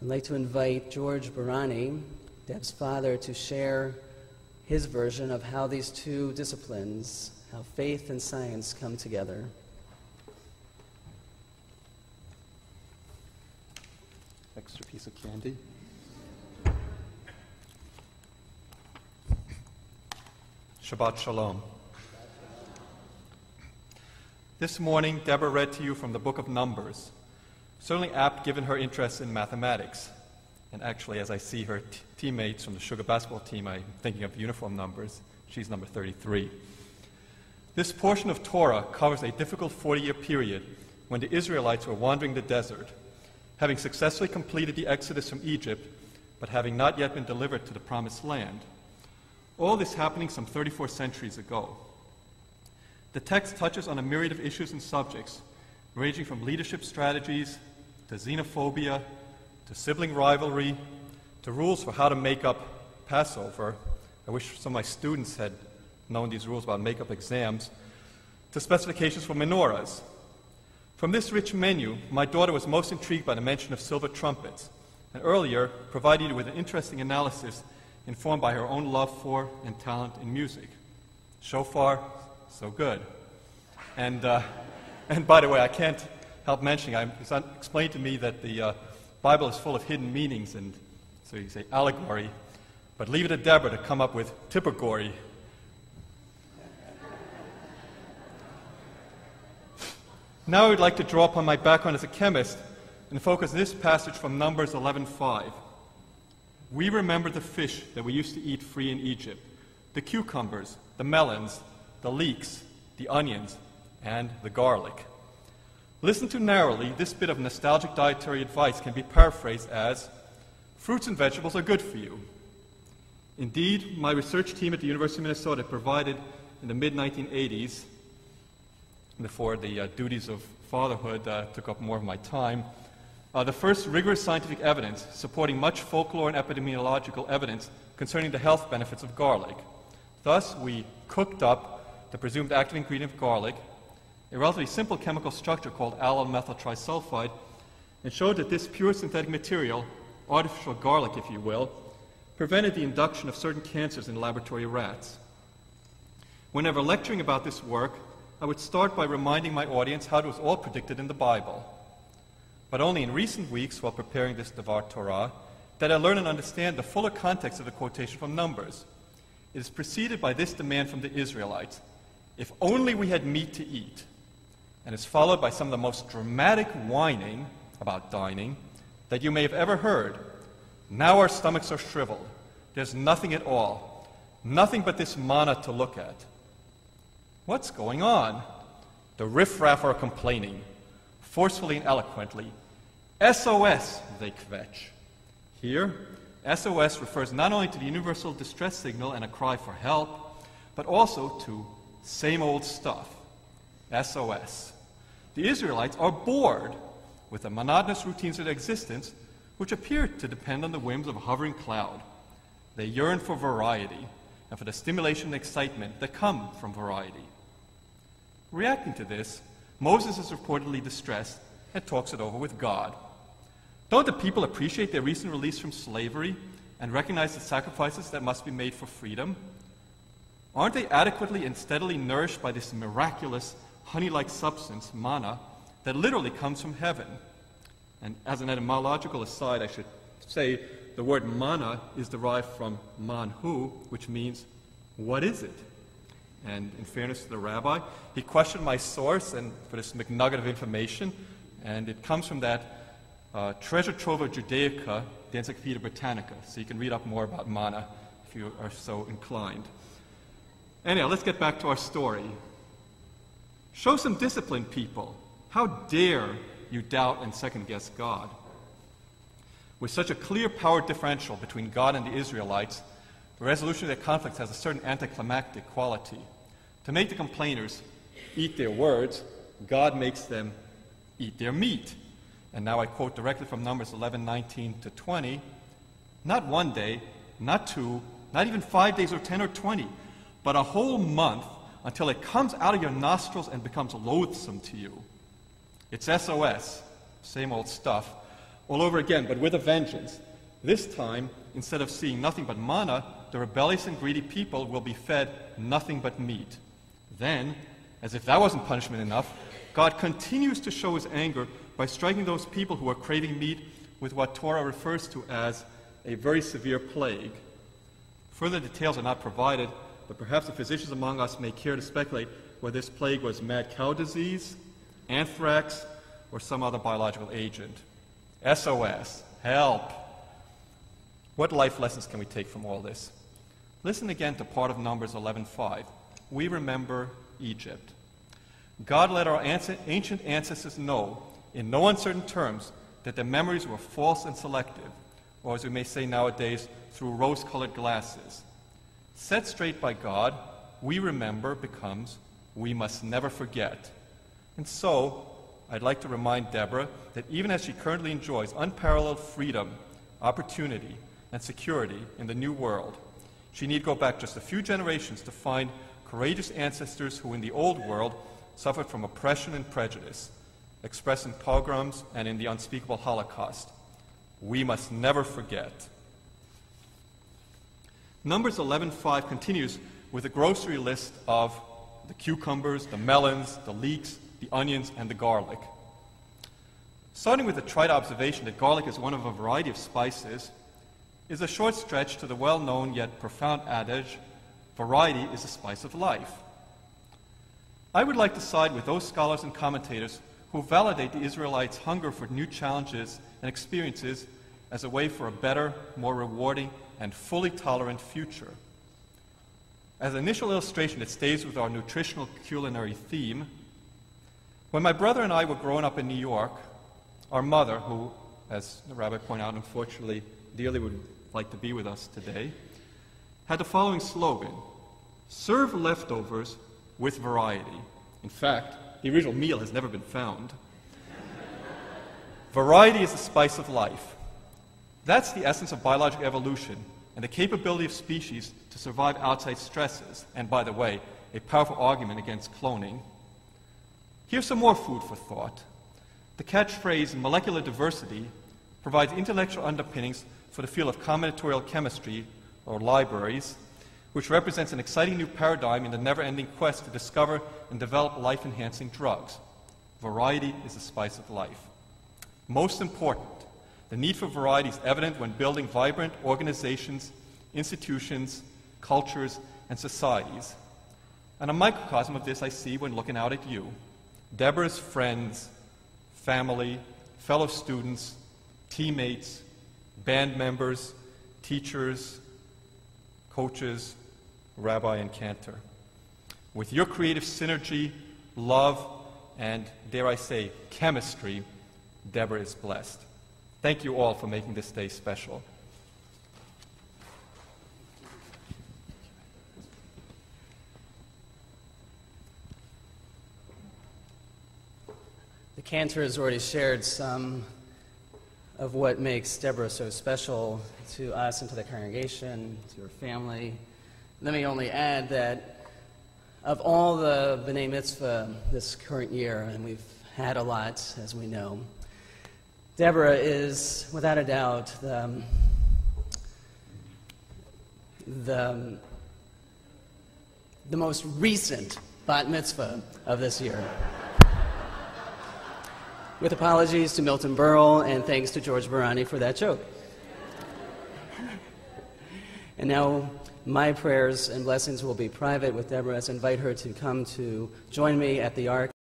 I'd like to invite George Barany, Deb's father, to share his version of how these two disciplines, how faith and science come together. Extra piece of candy. Shabbat Shalom. This morning, Deborah read to you from the book of Numbers, certainly apt given her interest in mathematics. And actually, as I see her teammates from the Sugar basketball team, I'm thinking of uniform numbers. She's number 33. This portion of Torah covers a difficult 40-year period when the Israelites were wandering the desert, having successfully completed the exodus from Egypt, but having not yet been delivered to the promised land. All this happening some 34 centuries ago. The text touches on a myriad of issues and subjects, ranging from leadership strategies, to xenophobia, to sibling rivalry, to rules for how to make up Passover. I wish some of my students had known these rules about make-up exams, to specifications for menorahs. From this rich menu, my daughter was most intrigued by the mention of silver trumpets, and earlier provided you with an interesting analysis informed by her own love for and talent in music. So far, so good. And by the way, I can't help mentioning, it's explained to me that the Bible is full of hidden meanings, and so you say allegory, but leave it to Deborah to come up with typagory. Now I would like to draw upon my background as a chemist and focus this passage from Numbers 11:5. We remember the fish that we used to eat free in Egypt, the cucumbers, the melons, the leeks, the onions, and the garlic. Listened to narrowly, this bit of nostalgic dietary advice can be paraphrased as, fruits and vegetables are good for you. Indeed, my research team at the University of Minnesota provided in the mid-1980s, before the duties of fatherhood took up more of my time, the first rigorous scientific evidence supporting much folklore and epidemiological evidence concerning the health benefits of garlic. Thus, we cooked up the presumed active ingredient of garlic, a relatively simple chemical structure called allyl methyl trisulfide, and showed that this pure synthetic material, artificial garlic if you will, prevented the induction of certain cancers in laboratory rats. Whenever lecturing about this work, I would start by reminding my audience how it was all predicted in the Bible. But only in recent weeks, while preparing this Devar Torah, did I learn and understand the fuller context of the quotation from Numbers. It is preceded by this demand from the Israelites, if only we had meat to eat, and is followed by some of the most dramatic whining about dining that you may have ever heard. Now our stomachs are shriveled. There's nothing at all, nothing but this manna to look at. What's going on? The riffraff are complaining, forcefully and eloquently. SOS, they kvetch. Here, SOS refers not only to the universal distress signal and a cry for help, but also to same old stuff, SOS. The Israelites are bored with the monotonous routines of their existence, which appear to depend on the whims of a hovering cloud. They yearn for variety and for the stimulation and excitement that come from variety. Reacting to this, Moses is reportedly distressed and talks it over with God. Don't the people appreciate their recent release from slavery and recognize the sacrifices that must be made for freedom? Aren't they adequately and steadily nourished by this miraculous, honey-like substance, manna, that literally comes from heaven? And as an etymological aside, I should say the word manna is derived from manhu, which means, what is it? And in fairness to the rabbi, he questioned my source and for this McNugget of information, and it comes from that treasure trove of Judaica, the Encyclopedia Britannica, so you can read up more about manna if you are so inclined. Anyhow, let's get back to our story. Show some discipline, people. How dare you doubt and second-guess God? With such a clear power differential between God and the Israelites, the resolution of their conflicts has a certain anticlimactic quality. To make the complainers eat their words, God makes them eat their meat. And now I quote directly from Numbers 11:19 to 20. Not one day, not two, not even 5 days or 10 or 20, but a whole month until it comes out of your nostrils and becomes loathsome to you. It's SOS, same old stuff, all over again, but with a vengeance. This time, instead of seeing nothing but manna, the rebellious and greedy people will be fed nothing but meat. Then, as if that wasn't punishment enough, God continues to show his anger by striking those people who are craving meat with what Torah refers to as a very severe plague. Further details are not provided, but perhaps the physicians among us may care to speculate whether this plague was mad cow disease, anthrax, or some other biological agent. SOS. Help. What life lessons can we take from all this? Listen again to part of Numbers 11:5. We remember Egypt. God let our ancient ancestors know, in no uncertain terms, that their memories were false and selective, or as we may say nowadays, through rose-colored glasses. Set straight by God, we remember becomes we must never forget. And so, I'd like to remind Deborah that even as she currently enjoys unparalleled freedom, opportunity, and security in the new world, she need go back just a few generations to find courageous ancestors who in the old world suffered from oppression and prejudice, expressed in pogroms and in the unspeakable Holocaust. We must never forget. Numbers 11:5 continues with a grocery list of the cucumbers, the melons, the leeks, the onions, and the garlic. Starting with the trite observation that garlic is one of a variety of spices is a short stretch to the well-known yet profound adage, variety is the spice of life. I would like to side with those scholars and commentators who validate the Israelites' hunger for new challenges and experiences as a way for a better, more rewarding, and fully tolerant future. As an initial illustration that stays with our nutritional culinary theme, when my brother and I were growing up in New York, our mother, who, as the rabbi pointed out, unfortunately, dearly would like to be with us today, had the following slogan: serve leftovers with variety. In fact, the original meal has never been found. Variety is the spice of life. That's the essence of biological evolution and the capability of species to survive outside stresses, and by the way, a powerful argument against cloning. Here's some more food for thought. The catchphrase molecular diversity provides intellectual underpinnings for the field of combinatorial chemistry, or libraries, which represents an exciting new paradigm in the never-ending quest to discover and develop life-enhancing drugs. Variety is the spice of life. Most important, the need for variety is evident when building vibrant organizations, institutions, cultures, and societies. And a microcosm of this I see when looking out at you. Deborah's friends, family, fellow students, teammates, band members, teachers, coaches, rabbi, and cantor. With your creative synergy, love, and, dare I say, chemistry, Deborah is blessed. Thank you all for making this day special. The cantor has already shared some of what makes Deborah so special to us and to the congregation, to her family. Let me only add that of all the B'nai Mitzvah this current year, and we've had a lot, as we know, Deborah is, without a doubt, the most recent bat mitzvah of this year. With apologies to Milton Berle and thanks to George Barany for that joke. And now my prayers and blessings will be private with Deborah as I invite her to come to join me at the Ark.